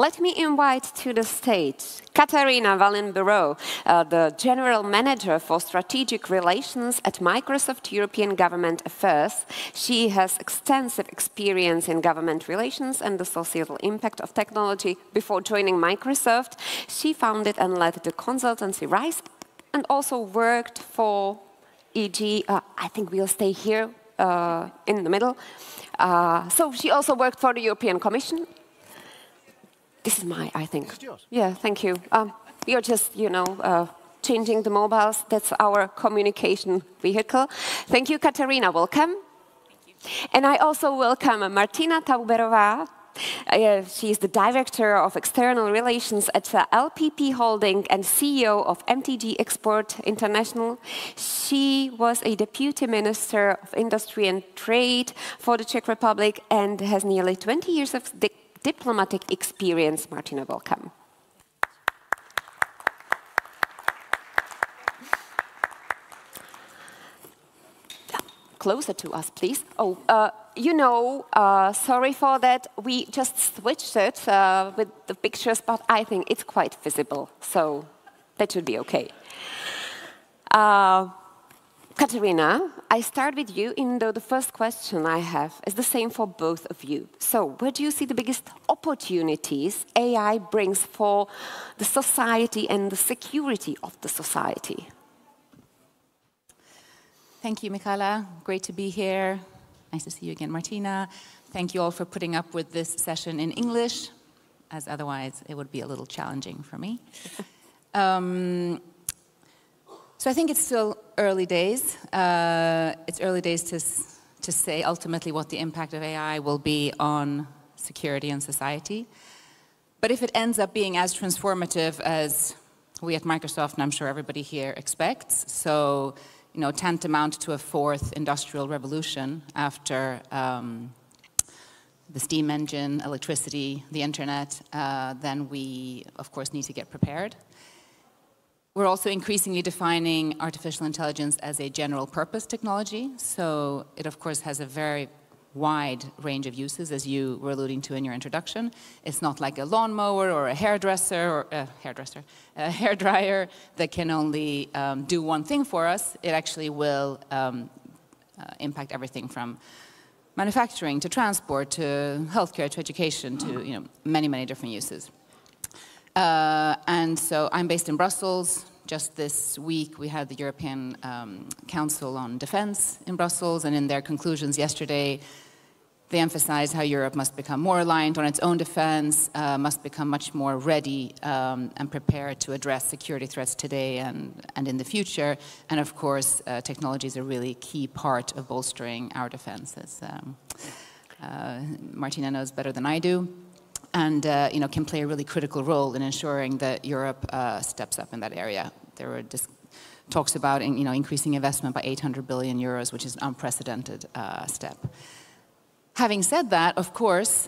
let me invite to the stage Katarina Wallin, the General Manager for Strategic Relations at Microsoft European Government Affairs. She has extensive experience in government relations and the societal impact of technology. Before joining Microsoft, she founded and led the consultancy RISE and also worked for e.g., I think we'll stay here in the middle. So she also worked for the European Commission. This is my, I think. This is yours. Yeah, thank you. You're just, you know, changing the mobiles. That's our communication vehicle. Thank you, Katarina. Welcome. Thank you. And I also welcome Martina Tauberová. She is the Director of External Relations at LPP Holding and CEO of MTG Export International. She was a Deputy Minister of Industry and Trade for the Czech Republic and has nearly 20 years of diplomatic experience. Martina, welcome. Closer to us, please. Oh, you know, sorry for that. We just switched it with the pictures, but I think it's quite visible, so that should be okay. Katarina, I start with you, even though the first question I have is the same for both of you. So, where do you see the biggest opportunities AI brings for the society and the security of the society? Thank you, Michala. Great to be here. Nice to see you again, Martina. Thank you all for putting up with this session in English, as otherwise it would be a little challenging for me. So I think it's still early days. It's early days to say ultimately what the impact of AI will be on security and society. But if it ends up being as transformative as we at Microsoft, and I'm sure everybody here expects, so you know, tantamount to a fourth industrial revolution after the steam engine, electricity, the internet, then we, of course, need to get prepared. We're also increasingly defining artificial intelligence as a general purpose technology. So it, of course, has a very wide range of uses, as you were alluding to in your introduction. It's not like a lawnmower or a hairdresser or a hairdryer that can only do one thing for us. It actually will impact everything from manufacturing to transport to healthcare to education to many, many different uses. And so I'm based in Brussels. Just this week we had the European Council on Defense in Brussels, and in their conclusions yesterday they emphasized how Europe must become more reliant on its own defense, must become much more ready and prepared to address security threats today and in the future. And of course, technology is a really key part of bolstering our defense, as Martina knows better than I do. And can play a really critical role in ensuring that Europe steps up in that area. There were talks about increasing investment by 800 billion euros, which is an unprecedented step. Having said that, of course,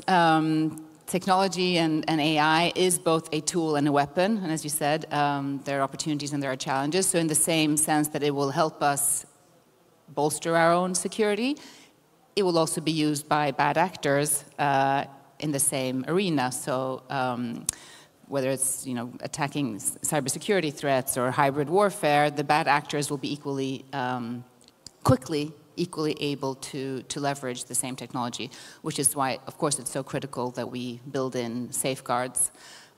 technology and AI is both a tool and a weapon. And as you said, there are opportunities and there are challenges. So in the same sense that it will help us bolster our own security, it will also be used by bad actors in the same arena. So whether it's attacking cybersecurity threats or hybrid warfare, the bad actors will be equally equally able to leverage the same technology, which is why, of course, it's so critical that we build in safeguards.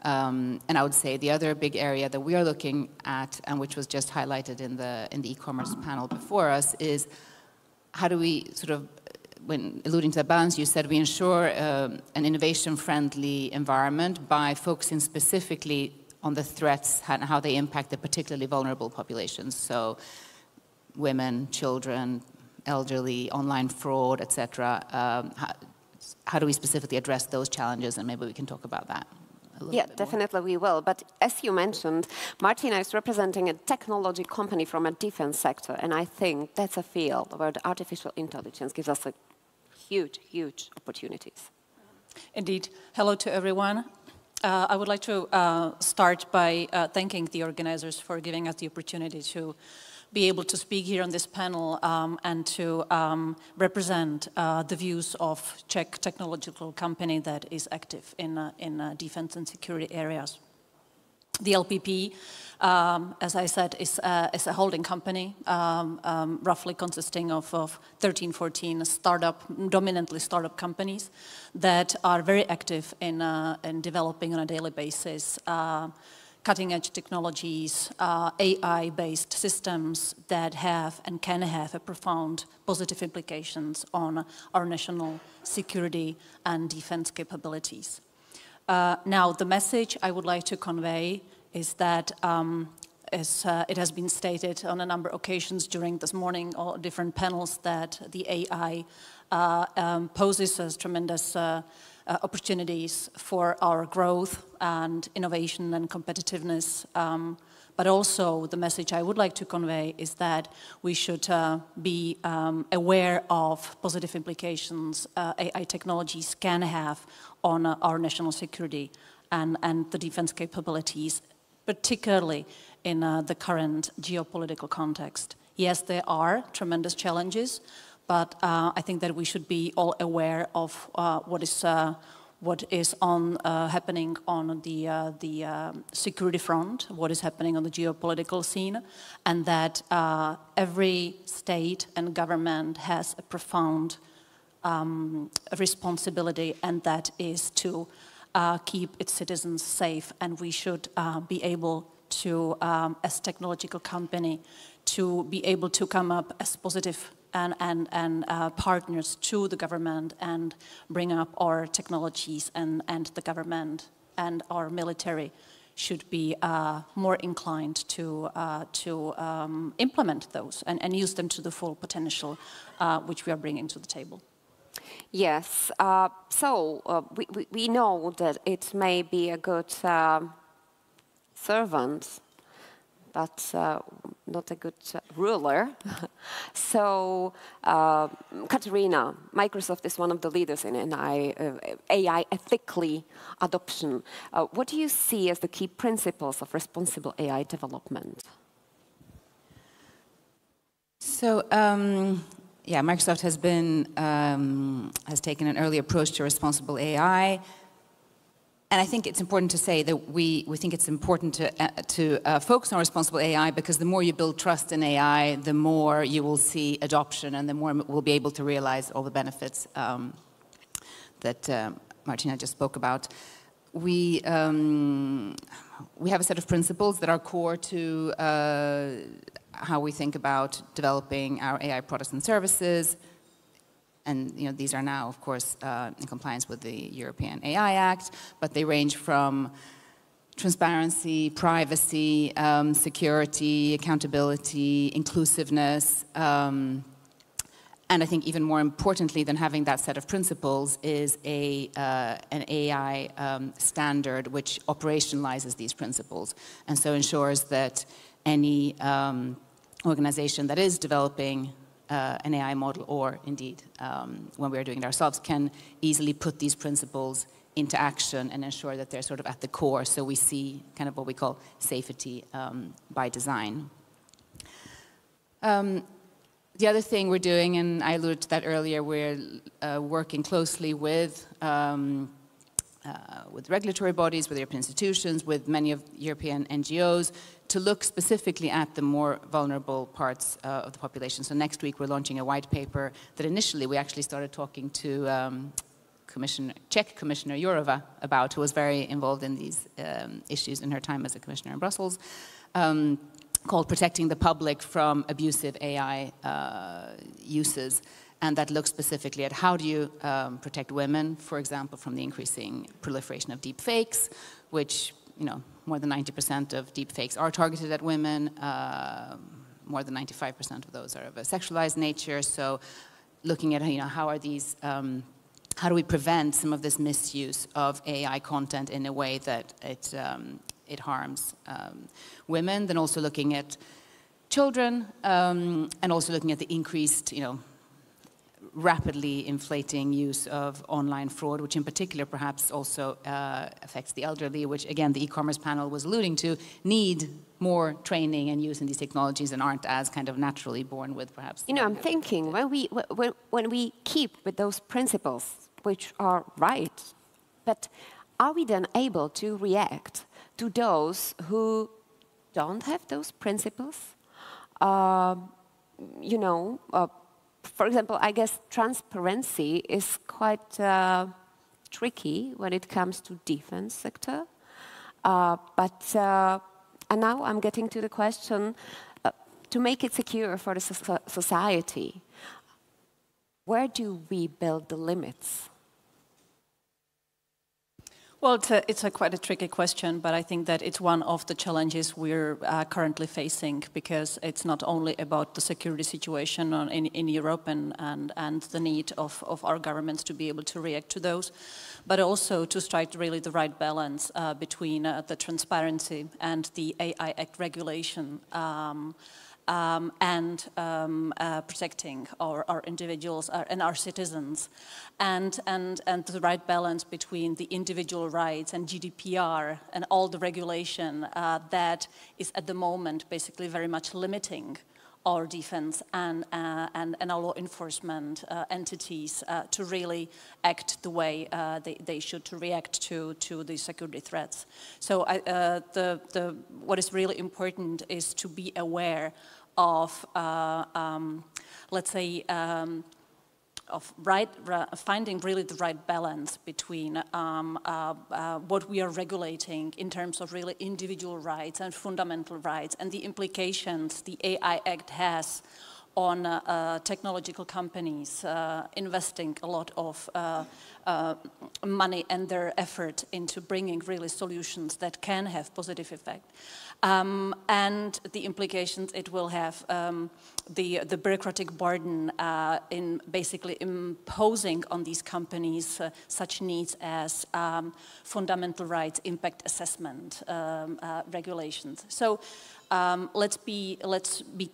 And I would say the other big area that we are looking at, and which was just highlighted in the e-commerce panel before us, is how do we sort of, when alluding to the balance, you said we ensure an innovation-friendly environment by focusing specifically on the threats and how they impact the particularly vulnerable populations. So women, children, elderly, online fraud, etc. How do we specifically address those challenges? And maybe we can talk about that a little bit definitely we will. But as you mentioned, Martina is representing a technology company from a defense sector. And I think that's a field where the artificial intelligence gives us a huge, huge opportunities. Indeed. Hello to everyone. I would like to start by thanking the organizers for giving us the opportunity to be able to speak here on this panel and to represent the views of Czech technological company that is active in defense and security areas. The LPP, as I said, is a holding company, roughly consisting of 13, 14 dominantly startup companies that are very active in developing on a daily basis cutting-edge technologies, AI-based systems that have and can have a profound positive implications on our national security and defense capabilities. Now, the message I would like to convey is that, as it has been stated on a number of occasions during this morning or different panels, that the AI poses us tremendous opportunities for our growth and innovation and competitiveness. But also the message I would like to convey is that we should be aware of positive implications AI technologies can have on our national security and the defense capabilities, particularly in the current geopolitical context. Yes, there are tremendous challenges, but I think that we should be all aware of what is happening on the security front, what is happening on the geopolitical scene, and that every state and government has a profound responsibility, and that is to keep its citizens safe. And we should be able to, as technological company, to be able to come up as positive and partners to the government and bring up our technologies, and the government and our military should be more inclined to implement those and use them to the full potential which we are bringing to the table. Yes, we know that it may be a good servant, but not a good ruler. So, Katarina, Microsoft is one of the leaders in AI ethically adoption. What do you see as the key principles of responsible AI development? So, yeah, Microsoft has taken an early approach to responsible AI. And I think it's important to say that we think it's important to focus on responsible AI, because the more you build trust in AI, the more you will see adoption, and the more we'll be able to realize all the benefits that Martina just spoke about. We have a set of principles that are core to how we think about developing our AI products and services. And these are now, of course, in compliance with the European AI Act, but they range from transparency, privacy, security, accountability, inclusiveness. And I think even more importantly than having that set of principles is an AI standard which operationalizes these principles, and so ensures that any organization that is developing an AI model, or indeed when we are doing it ourselves, can easily put these principles into action and ensure that they're sort of at the core, so we see kind of what we call safety by design. The other thing we're doing, and I alluded to that earlier, we're working closely with regulatory bodies, with European institutions, with many of European NGOs, to look specifically at the more vulnerable parts of the population. So next week we're launching a white paper that initially we actually started talking to Czech Commissioner Jourová about, who was very involved in these issues in her time as a commissioner in Brussels, called Protecting the Public from Abusive AI Uses. And that looks specifically at how do you protect women, for example, from the increasing proliferation of deep fakes, which, more than 90% of deep fakes are targeted at women. More than 95% of those are of a sexualized nature. So looking at, how are these, how do we prevent some of this misuse of AI content in a way that it harms women, then also looking at children, and also looking at the increased, rapidly inflating use of online fraud, which in particular perhaps also affects the elderly, which again the e-commerce panel was alluding to, need more training and use in these technologies and aren't as kind of naturally born with, perhaps. You know, I'm thinking, when we keep with those principles, which are right, but are we then able to react to those who don't have those principles? You know, for example, I guess transparency is quite tricky when it comes to defense sector. And now I'm getting to the question, to make it secure for the society, where do we build the limits? Well, it's quite a tricky question, but I think that it's one of the challenges we're currently facing, because it's not only about the security situation in Europe and the need of our governments to be able to react to those, but also to strike really the right balance between the transparency and the AI Act regulation and protecting our individuals and our citizens, and the right balance between the individual rights and GDPR and all the regulation that is at the moment basically very much limiting our defense and our law enforcement entities to really act the way they should, to react to the security threats. So what is really important is to be aware of, let's say, of finding really the right balance between what we are regulating in terms of really individual rights and fundamental rights, and the implications the AI Act has on technological companies investing a lot of money and their effort into bringing really solutions that can have positive effect. And the implications it will have, the bureaucratic burden in basically imposing on these companies such needs as fundamental rights, impact assessment regulations. So let's be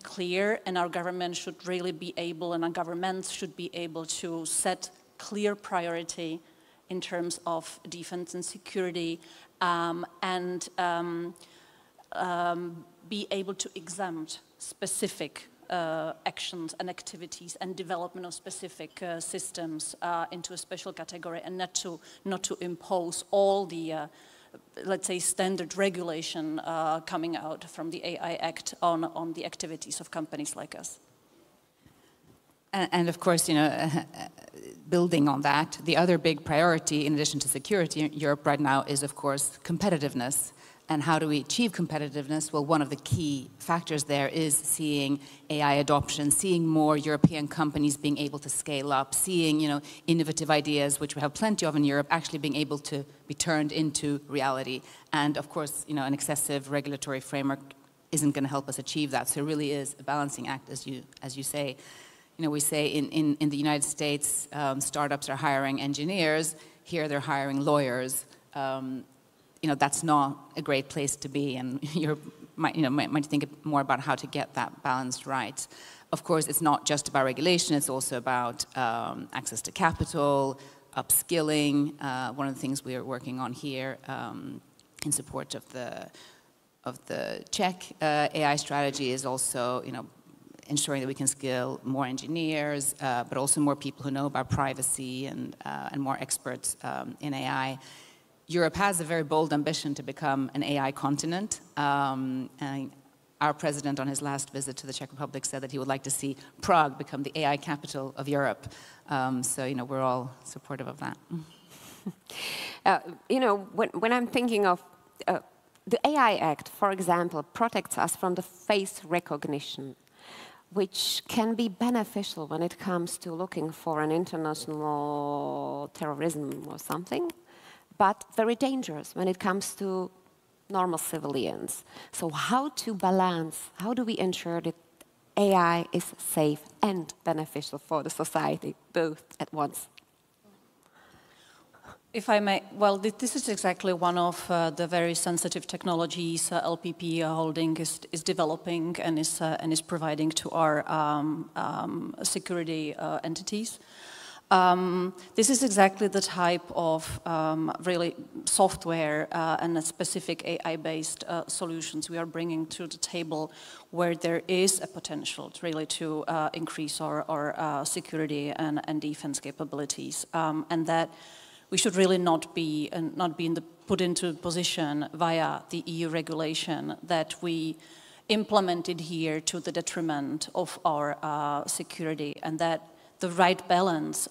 clear, and our government should really be able, and our governments should be able to set clear priority in terms of defense and security, and be able to exempt specific actions and activities and development of specific systems into a special category, and not to impose all the let's say standard regulation coming out from the AI Act on the activities of companies like us. And of course, you know, building on that, the other big priority in addition to security in Europe right now is, of course, competitiveness. And how do we achieve competitiveness? Well, one of the key factors there is seeing AI adoption, seeing more European companies being able to scale up, seeing, you know, innovative ideas, which we have plenty of in Europe, actually being able to be turned into reality. And of course, you know, an excessive regulatory framework isn't going to help us achieve that. So it really is a balancing act, as you say. You know, we say in the United States, startups are hiring engineers. Here, they're hiring lawyers. You know, that's not a great place to be, and you might think more about how to get that balance right. Of course, it's not just about regulation, it's also about access to capital, upskilling. One of the things we are working on here in support of the Czech AI strategy is also, you know, ensuring that we can skill more engineers, but also more people who know about privacy and more experts in AI. Europe has a very bold ambition to become an AI continent. And our president on his last visit to the Czech Republic said that he would like to see Prague become the AI capital of Europe. So, you know, we're all supportive of that. You know, when I'm thinking of the AI Act, for example, protects us from the face recognition, which can be beneficial when it comes to looking for an international terrorism or something, but very dangerous when it comes to normal civilians. So how to balance, how do we ensure that AI is safe and beneficial for the society, both at once? If I may, well, this is exactly one of the very sensitive technologies LPP holding is developing and is providing to our security entities. This is exactly the type of really software and specific AI-based solutions we are bringing to the table, where there is a potential really to increase our security and defense capabilities, and that we should really not be put into a position via the EU regulation that we implemented here to the detriment of our security, and that the right balance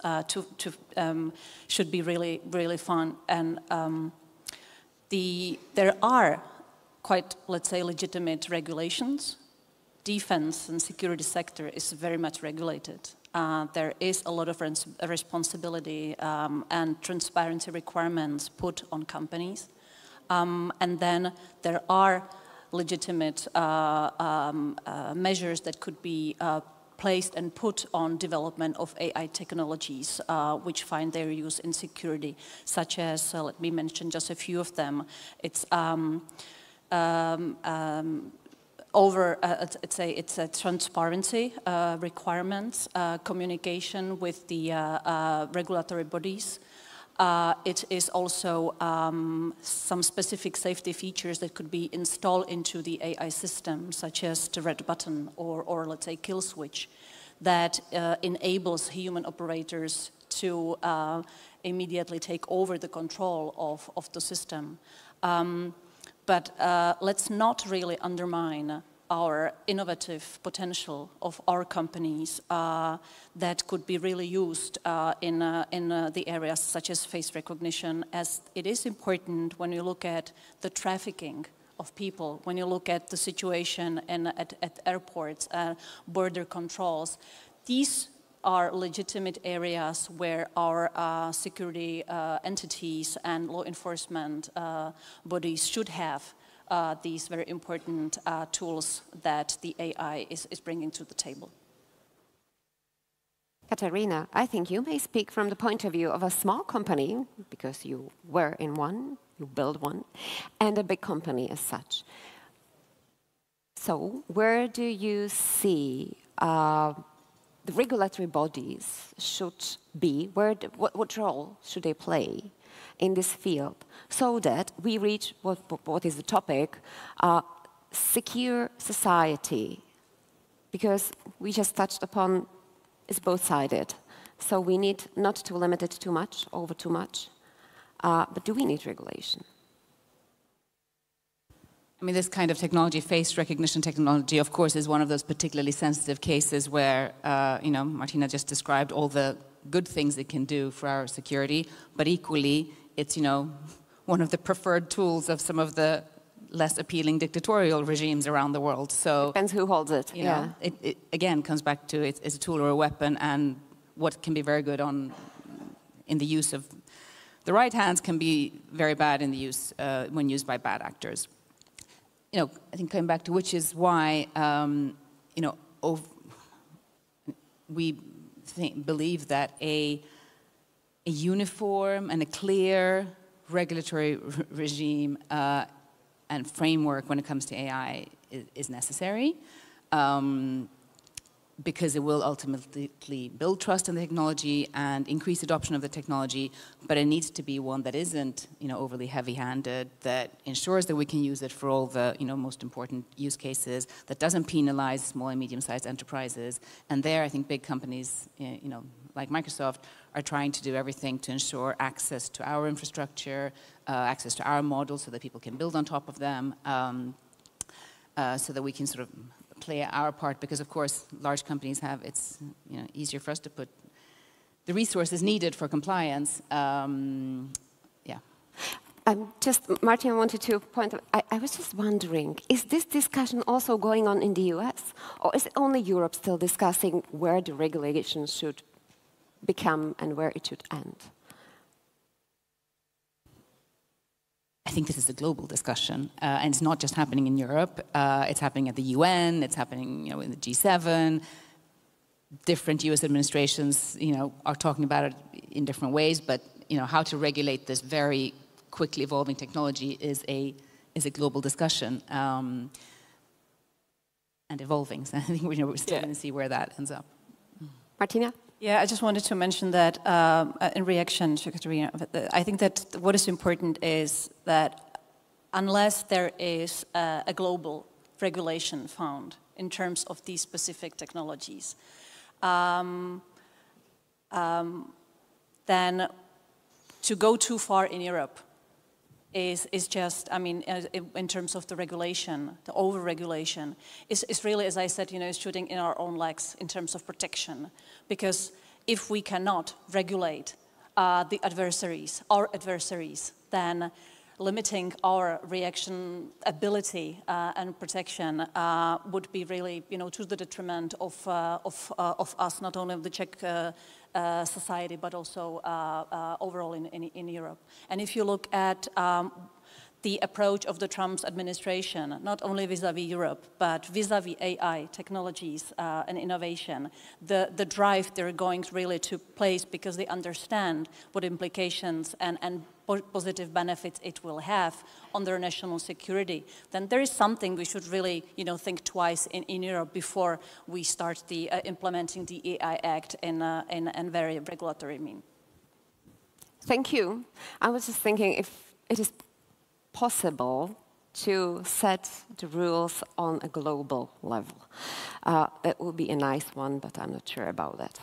should be really fun. And there are quite, let's say, legitimate regulations. Defense and security sector is very much regulated. There is a lot of responsibility and transparency requirements put on companies. And then there are legitimate measures that could be placed and put on development of AI technologies, which find their use in security, such as, let me mention just a few of them. It's it's a transparency requirements, communication with the regulatory bodies. It is also some specific safety features that could be installed into the AI system, such as the red button or let's say kill switch, that enables human operators to immediately take over the control of the system. But let's not really undermine our innovative potential of our companies that could be really used in the areas such as face recognition, as it is important when you look at the trafficking of people, when you look at the situation at airports, border controls. These are legitimate areas where our security entities and law enforcement bodies should have these very important tools that the AI is bringing to the table. Katarina, I think you may speak from the point of view of a small company, because you were in one, you built one, and a big company as such. So where do you see the regulatory bodies should be, what role should they play in this field, so that we reach what is the topic, secure society? Because we just touched upon it's both-sided. So we need not to limit it too much, over too much. But do we need regulation? I mean, this kind of technology, face recognition technology, of course, is one of those particularly sensitive cases where, you know, Martina just described all the good things it can do for our security, but equally, it's, you know, one of the preferred tools of some of the less appealing dictatorial regimes around the world. So depends who holds it. You know, it again comes back to it's a tool or a weapon, and what can be very good in the use of the right hands can be very bad in the use when used by bad actors. You know, I think coming back to which is why you know, we believe that a uniform and a clear regulatory regime and framework when it comes to AI is necessary, because it will ultimately build trust in the technology and increase adoption of the technology, but it needs to be one that isn't, you know, overly heavy-handed, that ensures that we can use it for all the, you know, most important use cases, that doesn't penalize small and medium-sized enterprises. And there, I think big companies, you know, like Microsoft, are trying to do everything to ensure access to our infrastructure, access to our models so that people can build on top of them, so that we can sort of play our part, because of course large companies have, it's, you know, easier for us to put the resources needed for compliance. Yeah. Martina wanted to point out, I was just wondering, is this discussion also going on in the US? Or is it only Europe still discussing where the regulations should become and where it should end? I think this is a global discussion, and it's not just happening in Europe. It's happening at the UN. It's happening, you know, in the G7. Different U.S. administrations, you know, are talking about it in different ways. But you know, how to regulate this very quickly evolving technology is a global discussion, and evolving. So I think we're still going to see where that ends up. Martina? Yeah, I just wanted to mention that in reaction to Katarina, I think that what is important is that unless there is a global regulation found in terms of these specific technologies, then to go too far in Europe is just, I mean, in terms of the regulation, the over-regulation, is really, as I said, you know, shooting in our own legs in terms of protection. Because if we cannot regulate the adversaries, our adversaries, then limiting our reaction ability and protection would be really, you know, to the detriment of us, not only of the Czech society, but also overall in Europe. And if you look at the approach of the Trump administration, not only vis-à-vis Europe, but vis-à-vis AI technologies and innovation, the drive they're going really to place because they understand what implications and positive benefits it will have on their national security, then there is something we should really, you know, think twice in Europe before we start the implementing the AI Act in very regulatory mean. Thank you. I was just thinking if it is possible to set the rules on a global level. It would be a nice one, but I'm not sure about that.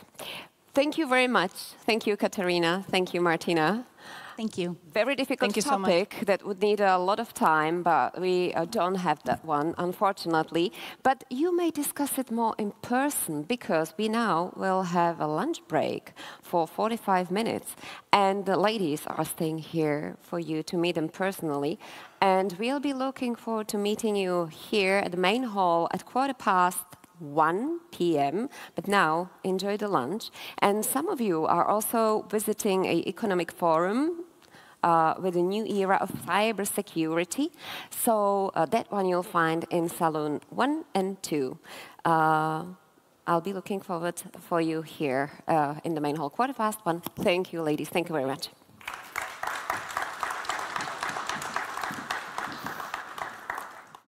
Thank you very much. Thank you, Katarina. Thank you, Martina. Thank you. Very difficult topic that would need a lot of time, but we don't have that one, unfortunately. But you may discuss it more in person, because we now will have a lunch break for 45 minutes. And the ladies are staying here for you to meet them personally. And we'll be looking forward to meeting you here at the main hall at 1:15 p.m. But now, enjoy the lunch. And some of you are also visiting an economic forum with a new era of cybersecurity. So that one you'll find in Saloon 1 and 2. I'll be looking forward for you here in the main hall, 1:15. Thank you, ladies. Thank you very much.